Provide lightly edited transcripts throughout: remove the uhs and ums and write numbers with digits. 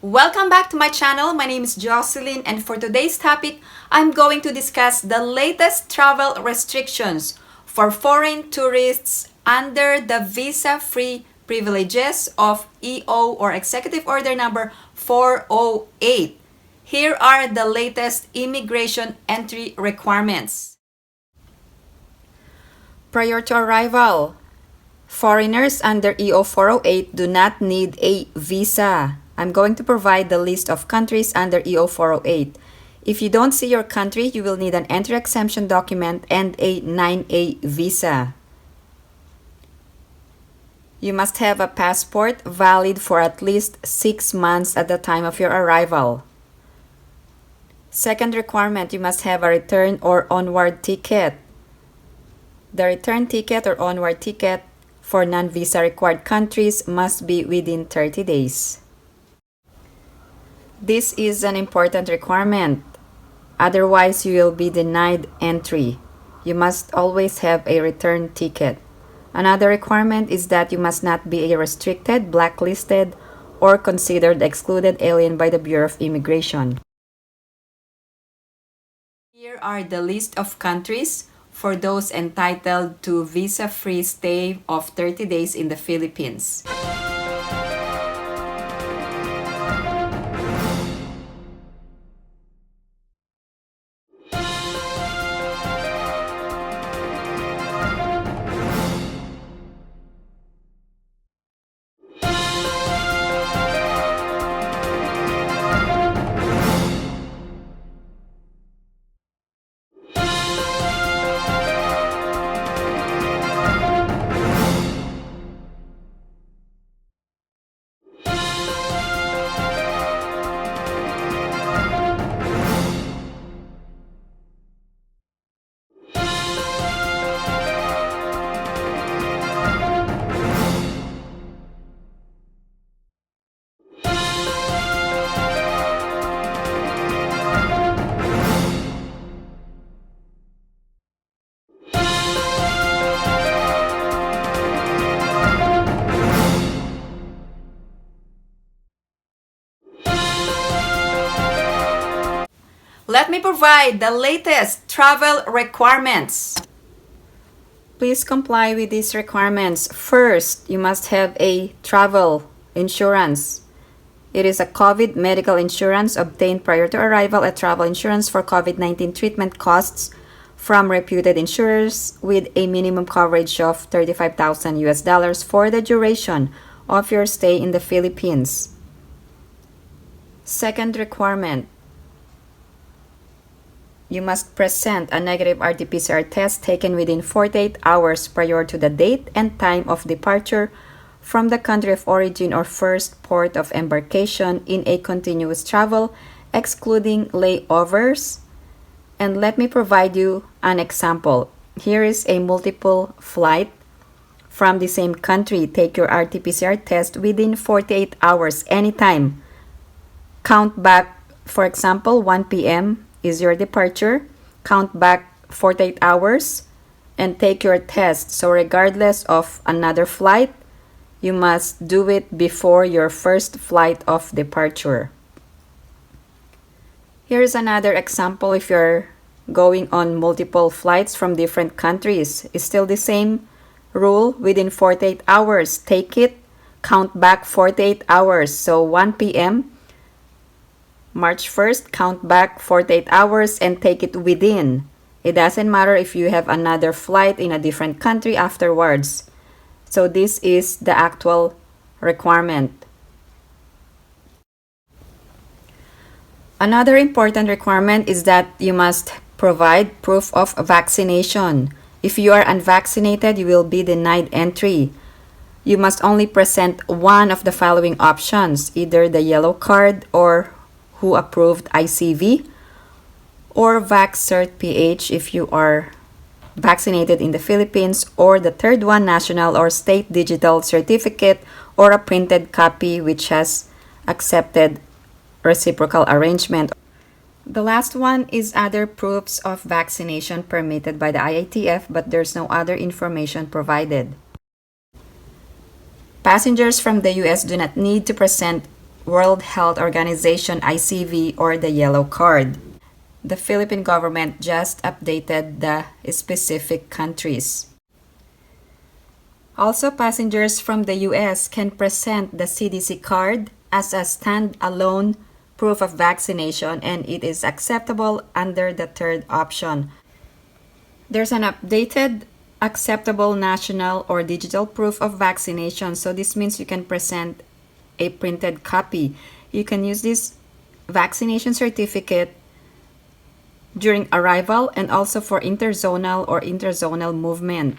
Welcome back to my channel. My name is Jocelyn, and for today's topic, I'm going to discuss the latest travel restrictions for foreign tourists under the visa-free privileges of EO or Executive Order number 408. Here are the latest immigration entry requirements. Prior to arrival, foreigners under EO 408 do not need a visa. I'm going to provide the list of countries under EO 408. If you don't see your country, you will need an entry exemption document and a 9A visa. You must have a passport valid for at least 6 months at the time of your arrival. Second requirement, you must have a return or onward ticket. The return ticket or onward ticket for non-visa required countries must be within 30 days. This is an important requirement. Otherwise, you will be denied entry. You must always have a return ticket. Another requirement is that you must not be a restricted, blacklisted, or considered excluded alien by the Bureau of Immigration. Here are the list of countries for those entitled to visa-free stay of 30 days in the Philippines. Let me provide the latest travel requirements. Please comply with these requirements. First, you must have a travel insurance. It is a COVID medical insurance obtained prior to arrival, a travel insurance for COVID-19 treatment costs from reputed insurers with a minimum coverage of 35,000 US dollars for the duration of your stay in the Philippines. Second requirement, you must present a negative RT-PCR test taken within 48 hours prior to the date and time of departure from the country of origin or first port of embarkation in a continuous travel, excluding layovers. And let me provide you an example. Here is a multiple flight from the same country. Take your RT-PCR test within 48 hours, anytime. Count back, for example, 1 p.m. is your departure. Count back 48 hours and take your test. So regardless of another flight, you must do it before your first flight of departure. Here's another example. If you're going on multiple flights from different countries, it's still the same rule. Within 48 hours, take it. Count back 48 hours. So 1 p.m. March 1st, count back 48 hours and take it within. It doesn't matter if you have another flight in a different country afterwards. So this is the actual requirement. Another important requirement is that you must provide proof of vaccination. If you are unvaccinated, you will be denied entry. You must only present one of the following options, either the yellow card or WHO approved ICV, or VaxCert PH if you are vaccinated in the Philippines, or the third one, national or state digital certificate or a printed copy which has accepted reciprocal arrangement. The last one is other proofs of vaccination permitted by the IATF, but there's no other information provided. Passengers from the US do not need to present World Health Organization ICV or the yellow card. The Philippine government just updated the specific countries. Also, passengers from the US can present the CDC card as a stand-alone proof of vaccination, and it is acceptable under the third option. There's an updated acceptable national or digital proof of vaccination, so this means you can present a printed copy. You can use this vaccination certificate during arrival and also for interzonal or interzonal movement.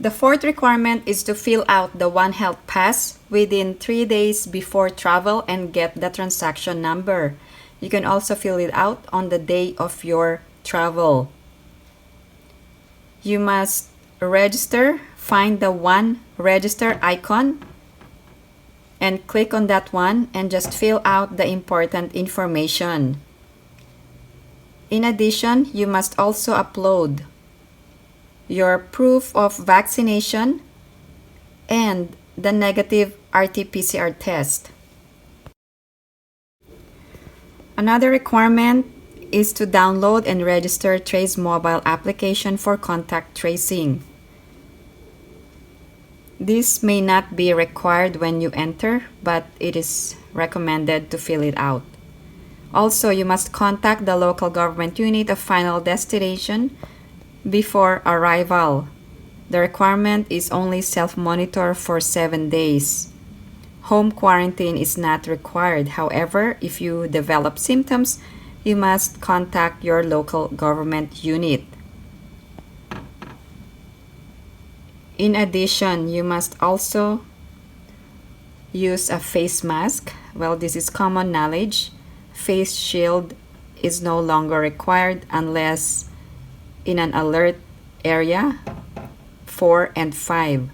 The fourth requirement is to fill out the One Health Pass within 3 days before travel and get the transaction number. You can also fill it out on the day of your travel. You must register, find the One Register icon, and click on that one and just fill out the important information. In addition, you must also upload your proof of vaccination and the negative RT-PCR test. Another requirement is to download and register Traze Mobile Application for contact tracing. This may not be required when you enter, but it is recommended to fill it out. Also, you must contact the local government unit of final destination before arrival. The requirement is only self-monitor for 7 days. Home quarantine is not required. However, if you develop symptoms, you must contact your local government unit. In addition, you must also use a face mask. Well, this is common knowledge. Face shield is no longer required unless in an alert area 4 and 5.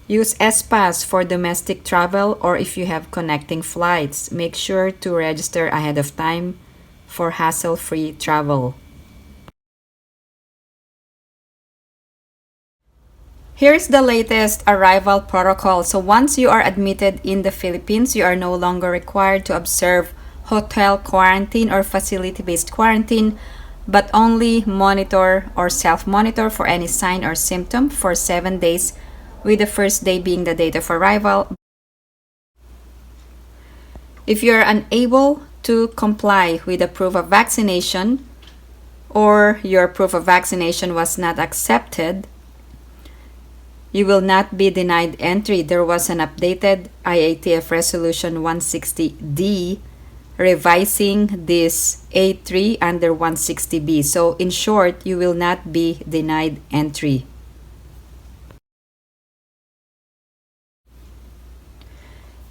Use S-Pass for domestic travel or if you have connecting flights. Make sure to register ahead of time for hassle-free travel. Here's the latest arrival protocol. So once you are admitted in the Philippines, you are no longer required to observe hotel quarantine or facility-based quarantine, but only monitor or self-monitor for any sign or symptom for 7 days, with the first day being the date of arrival. If you are unable to comply with the proof of vaccination or your proof of vaccination was not accepted, you will not be denied entry. There was an updated IATF Resolution 160D revising this A3 under 160B. So in short, you will not be denied entry.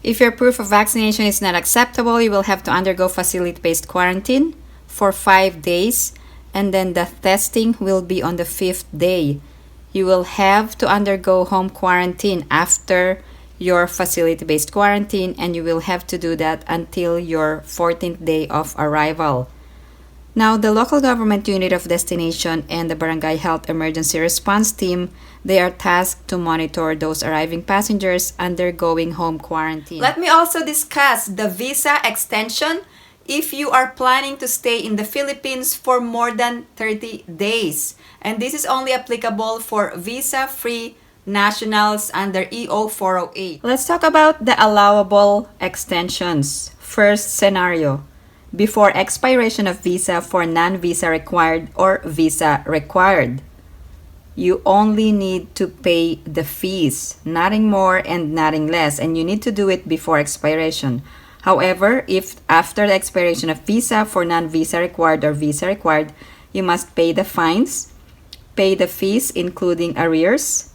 If your proof of vaccination is not acceptable, you will have to undergo facility-based quarantine for 5 days, and then the testing will be on the 5th day. You will have to undergo home quarantine after your facility-based quarantine, and you will have to do that until your 14th day of arrival. Now, the local government unit of destination and the Barangay Health Emergency Response Team, they are tasked to monitor those arriving passengers undergoing home quarantine. Let me also discuss the visa extension if you are planning to stay in the Philippines for more than 30 days. And this is only applicable for visa-free nationals under EO 408. Let's talk about the allowable extensions. First scenario, before expiration of visa for non-visa required or visa required. You only need to pay the fees, nothing more and nothing less, and you need to do it before expiration. However, if after the expiration of visa for non-visa required or visa required, you must pay the fines, pay the fees including arrears.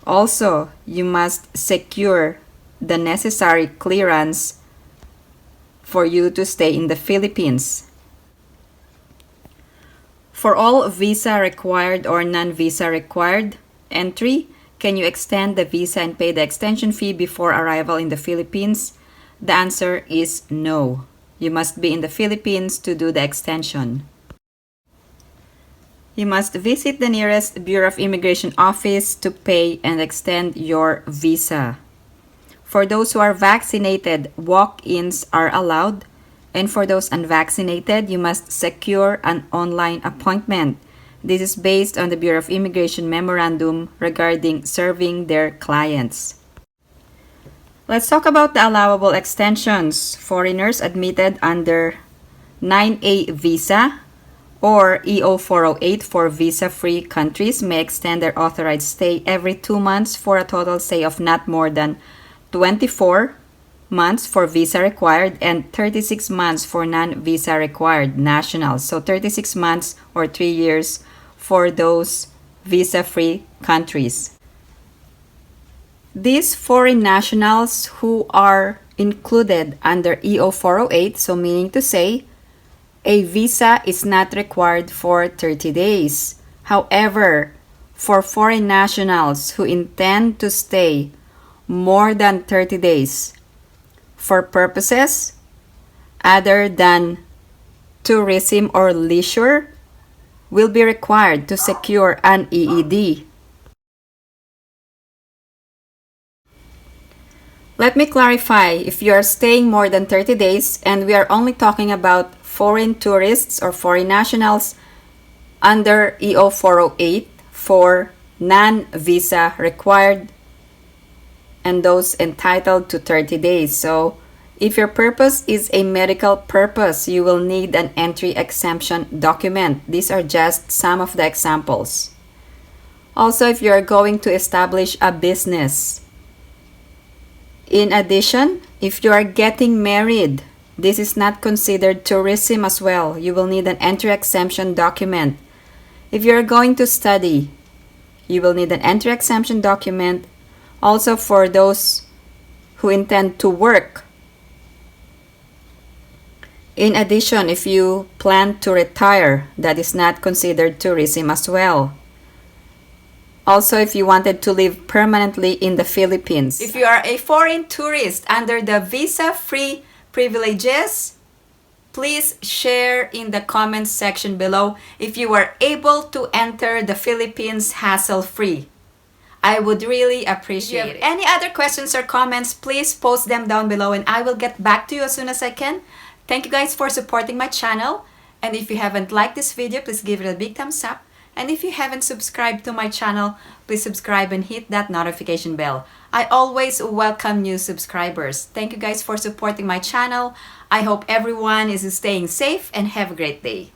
Also, you must secure the necessary clearance for you to stay in the Philippines. For all visa required or non-visa required entry, can you extend the visa and pay the extension fee before arrival in the Philippines? The answer is no. You must be in the Philippines to do the extension. You must visit the nearest Bureau of Immigration office to pay and extend your visa. For those who are vaccinated, walk-ins are allowed. And for those unvaccinated, you must secure an online appointment. This is based on the Bureau of Immigration memorandum regarding serving their clients. Let's talk about the allowable extensions. Foreigners admitted under 9A visa or EO 408 for visa-free countries may extend their authorized stay every 2 months for a total stay of not more than 24 months for visa required and 36 months for non-visa required nationals. So 36 months or 3 years for those visa-free countries. These foreign nationals who are included under EO 408, so meaning to say, a visa is not required for 30 days. However, for foreign nationals who intend to stay more than 30 days for purposes other than tourism or leisure, will be required to secure an EED. Let me clarify, if you are staying more than 30 days and we are only talking about foreign tourists or foreign nationals under EO 408 for non-visa required and those entitled to 30 days. So if your purpose is a medical purpose, you will need an entry exemption document. These are just some of the examples. Also, if you are going to establish a business. In addition, if you are getting married, this is not considered tourism as well. You will need an entry exemption document. If you are going to study, you will need an entry exemption document. Also for those who intend to work. In addition, if you plan to retire, that is not considered tourism as well. Also, if you wanted to live permanently in the Philippines. If you are a foreign tourist under the visa-free privileges, please share in the comments section below if you were able to enter the Philippines hassle-free. I would really appreciate it. Any other questions or comments, please post them down below and I will get back to you as soon as I can. Thank you guys for supporting my channel. And if you haven't liked this video, please give it a big thumbs up. And if you haven't subscribed to my channel, please subscribe and hit that notification bell. I always welcome new subscribers. Thank you guys for supporting my channel. I hope everyone is staying safe and have a great day.